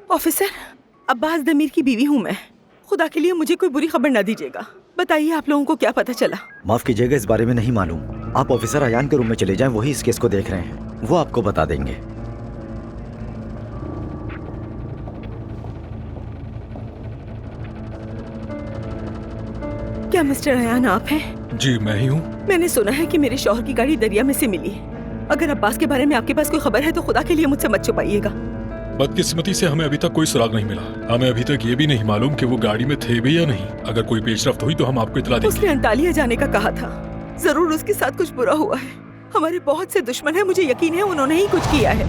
Officer, Abbas Damir की बीवी हूँ मैं। खुदा के लिए मुझे कोई बुरी खबर ना दीजिएगा। बताइए आप लोगों को क्या पता चला? माफ कीजिएगा, इस बारे में नहीं मालूम। आप ऑफिसर अयान के रूम में चले जाएं, वही इस केस को देख रहे हैं, वो आपको बता देंगे। क्या मिस्टर अयान आप हैं? जी मैं ही हूँ। मैंने सुना है कि मेरे शौहर की गाड़ी दरिया में से मिली है। अगर अब्बास के बारे में आपके पास कोई खबर है तो खुदा के लिए मुझसे मत छुपाइएगा। बदकिस्मती से हमें अभी तक कोई सुराग नहीं मिला। हमें अभी तक ये भी नहीं मालूम कि वो गाड़ी में थे भी या नहीं। अगर कोई पेशरफ्त हुई तो हम आपको इतला देंगे। उसने अंटालिया जाने का कहा था। जरूर उसके साथ कुछ बुरा हुआ है। हमारे बहुत से दुश्मन हैं, मुझे यकीन है उन्होंने ही कुछ किया है।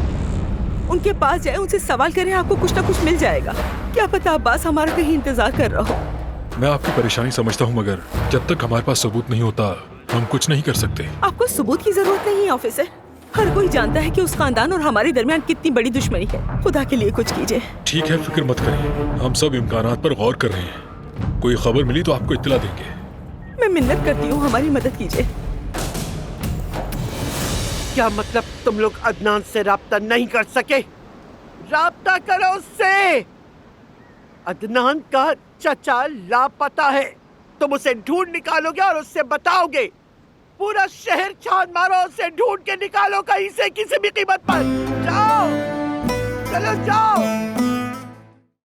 उनके पास जाए, उनसे सवाल करें, आपको कुछ ना कुछ मिल जाएगा। क्या पता अब्बास हमारा कहीं इंतजार कर रहा हो। मैं आपकी परेशानी समझता हूँ, मगर जब तक हमारे पास सबूत नहीं होता हम कुछ नहीं कर सकते। आपको सबूत की जरूरत नहीं है ऑफिसर। हर कोई जानता है कि उस खानदान और हमारे दरमियान कितनी बड़ी दुश्मनी है। खुदा के लिए कुछ कीजिए। ठीक है, फिक्र मत करिए, हम सब इम्कानात पर गौर कर रहे हैं। कोई खबर मिली तो आपको इत्तला देंगे। मैं मिन्नत करती हूँ, हमारी मदद कीजिए। क्या मतलब तुम लोग अदनान से राब्ता नहीं कर सके? राब्ता करो उससे। अदनान का चचा लापता है। तुम उसे ढूंढ निकालोगे और उससे बताओगे। पूरा शहर छान मारो, उसे ढूंढ के निकालो कहीं से, किसी भी कीमत पर। जाओ, चलो जाओ।